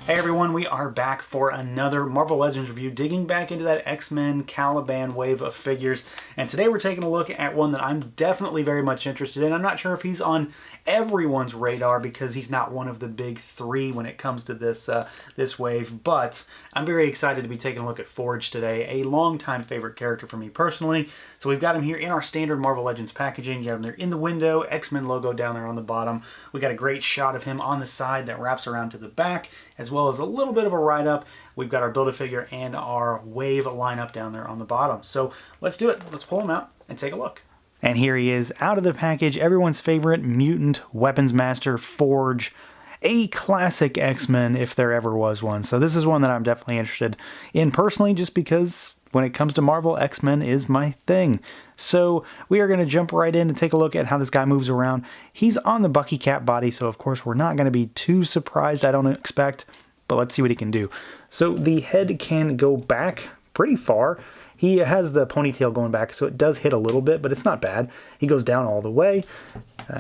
Hey everyone, we are back for another Marvel Legends review, digging back into that X-Men Caliban wave of figures. And today we're taking a look at one that I'm definitely very much interested in. I'm not sure if he's on everyone's radar because he's not one of the big three when it comes to this this wave, but I'm very excited to be taking a look at Forge today, a longtime favorite character for me personally. So we've got him here in our standard Marvel Legends packaging. You have him there in the window, X-Men logo down there on the bottom. We got a great shot of him on the side that wraps around to the back, as well as a little bit of a write-up. We've got our Build-A-Figure and our Wave lineup down there on the bottom. So let's do it. Let's pull him out and take a look. And here he is out of the package, everyone's favorite mutant weapons master, Forge. A classic X-Men if there ever was one. So this is one that I'm definitely interested in personally, just because when it comes to Marvel, X-Men is my thing. So we are going to jump right in and take a look at how this guy moves around. He's on the Bucky Cap body, so of course we're not going to be too surprised, I don't expect, but let's see what he can do. So the head can go back pretty far. He has the ponytail going back, so it does hit a little bit, but it's not bad. He goes down all the way.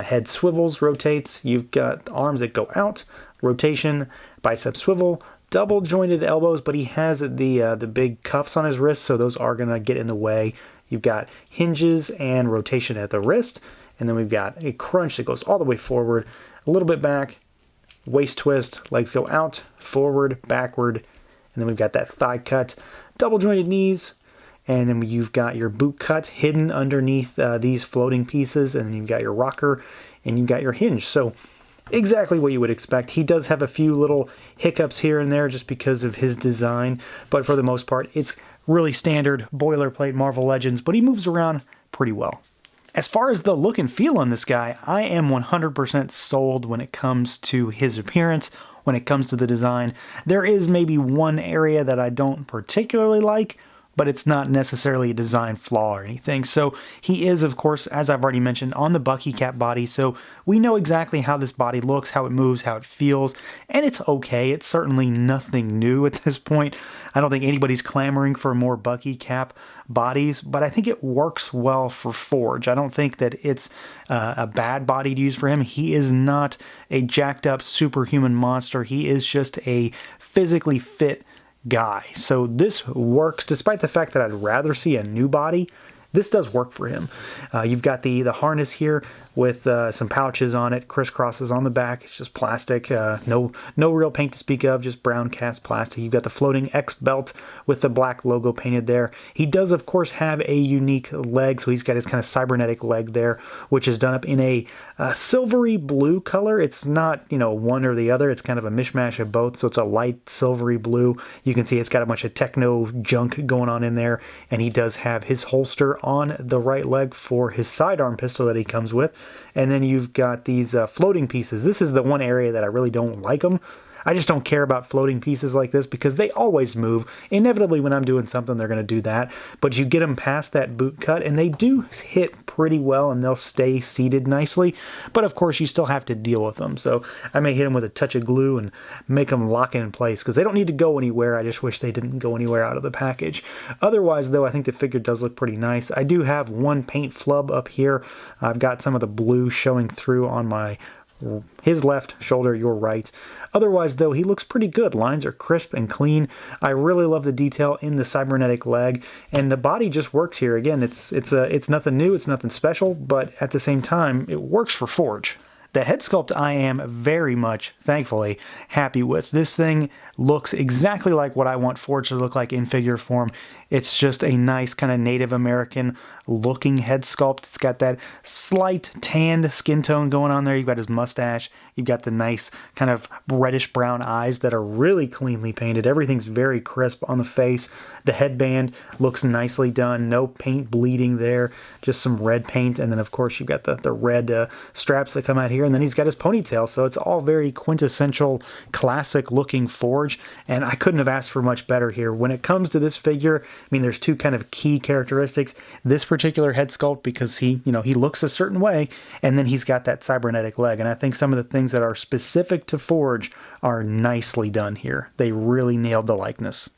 Head swivels, rotates. You've got arms that go out, rotation, bicep swivel, double jointed elbows, but he has the big cuffs on his wrist, so those are going to get in the way. You've got hinges and rotation at the wrist, and then we've got a crunch that goes all the way forward, a little bit back, waist twist, legs go out, forward, backward, and then we've got that thigh cut, double jointed knees, and then you've got your boot cut hidden underneath these floating pieces, and then you've got your rocker, and you've got your hinge. So exactly what you would expect. He does have a few little hiccups here and there just because of his design, but for the most part, it's really standard boilerplate Marvel Legends, but he moves around pretty well. As far as the look and feel on this guy, I am 100% sold when it comes to his appearance, when it comes to the design. There is maybe one area that I don't particularly like, but it's not necessarily a design flaw or anything. So he is, of course, as I've already mentioned, on the Bucky Cap body, so we know exactly how this body looks, how it moves, how it feels, and it's okay. It's certainly nothing new at this point. I don't think anybody's clamoring for more Bucky Cap bodies, but I think it works well for Forge. I don't think that it's a bad body to use for him. He is not a jacked up superhuman monster. He is just a physically fit guy. So this works, despite the fact that I'd rather see a new body. This does work for him. You've got the harness here with some pouches on it, crisscrosses on the back. It's just plastic, no real paint to speak of, just brown cast plastic. You've got the floating X belt with the black logo painted there. He does, of course, have a unique leg, so he's got his kind of cybernetic leg there, which is done up in a silvery blue color. It's not, one or the other. It's kind of a mishmash of both, so it's a light silvery blue. You can see it's got a bunch of techno junk going on in there, and he does have his holster on the right leg for his sidearm pistol that he comes with. And then you've got these floating pieces. This is the one area that I really don't like them. I just don't care about floating pieces like this because they always move. Inevitably, when I'm doing something, they're going to do that. But you get them past that boot cut, and they do hit pretty well, and they'll stay seated nicely. But of course, you still have to deal with them. So I may hit them with a touch of glue and make them lock in place because they don't need to go anywhere. I just wish they didn't go anywhere out of the package. Otherwise, though, I think the figure does look pretty nice. I do have one paint flub up here. I've got some of the blue showing through on his left shoulder, your right. Otherwise, though, he looks pretty good. Lines are crisp and clean. I really love the detail in the cybernetic leg, and the body just works here. Again, it's nothing new, it's nothing special, but at the same time, it works for Forge. The head sculpt I am very much, thankfully, happy with. This thing looks exactly like what I want Forge to look like in figure form. It's just a nice kind of Native American looking head sculpt. It's got that slight tanned skin tone going on there. You've got his mustache. You've got the nice kind of reddish brown eyes that are really cleanly painted. Everything's very crisp on the face. The headband looks nicely done. No paint bleeding there. Just some red paint. And then, of course, you've got the red straps that come out here. And then he's got his ponytail. So it's all very quintessential, classic looking Forge. And I couldn't have asked for much better here. When it comes to this figure, I mean, there's two kind of key characteristics. This particular head sculpt, because he looks a certain way, and then he's got that cybernetic leg. And I think some of the things that are specific to Forge are nicely done here. They really nailed the likeness.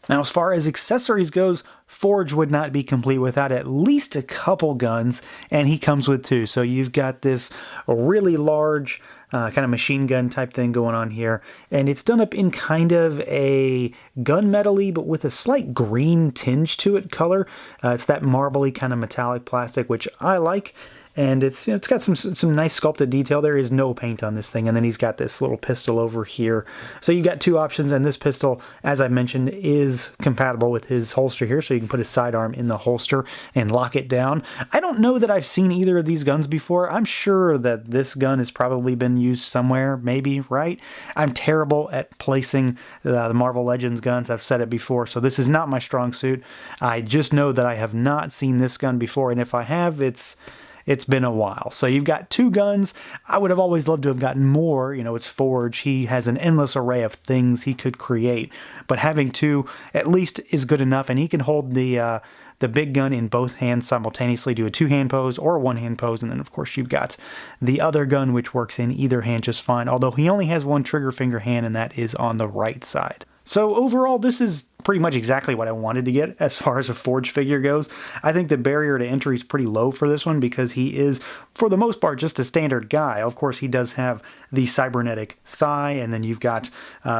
Now, as far as accessories goes, Forge would not be complete without at least a couple guns, and he comes with two. So you've got this really large kind of machine gun type thing going on here, and it's done up in kind of a gunmetal-y, but with a slight green tinge to it color. It's that marbly kind of metallic plastic, which I like. And it's got some nice sculpted detail. There is no paint on this thing. And then he's got this little pistol over here. So you've got two options, and this pistol, as I mentioned, is compatible with his holster here. So you can put his sidearm in the holster and lock it down. I don't know that I've seen either of these guns before. I'm sure that this gun has probably been used somewhere, maybe, right? I'm terrible at placing the Marvel Legends guns. I've said it before, so this is not my strong suit. I just know that I have not seen this gun before, and if I have, it's been a while. So you've got two guns. I would have always loved to have gotten more. It's Forge. He has an endless array of things he could create. But having two at least is good enough. And he can hold the big gun in both hands simultaneously, do a two-hand pose or a one-hand pose. And then, of course, you've got the other gun, which works in either hand just fine. Although he only has one trigger finger hand, and that is on the right side. So overall, this is pretty much exactly what I wanted to get as far as a Forge figure goes. I think the barrier to entry is pretty low for this one because he is, for the most part, just a standard guy. Of course, he does have the cybernetic thigh, and then you've got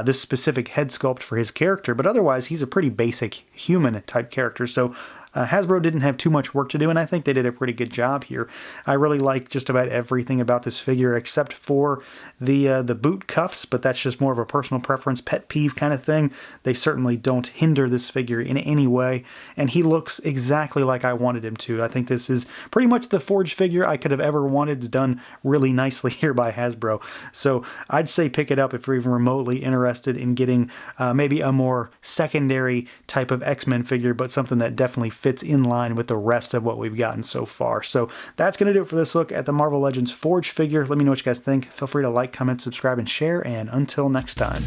this specific head sculpt for his character, but otherwise, he's a pretty basic human-type character. So Hasbro didn't have too much work to do, and I think they did a pretty good job here. I really like just about everything about this figure except for the boot cuffs, but that's just more of a personal preference, pet peeve kind of thing. They certainly don't hinder this figure in any way, and he looks exactly like I wanted him to. I think this is pretty much the Forge figure I could have ever wanted, done really nicely here by Hasbro. So I'd say pick it up if you're even remotely interested in getting maybe a more secondary type of X-Men figure, but something that definitely fits in line with the rest of what we've gotten so far. So that's going to do it for this look at the Marvel Legends Forge figure. Let me know what you guys think. Feel free to like, comment, subscribe, and share, and until next time.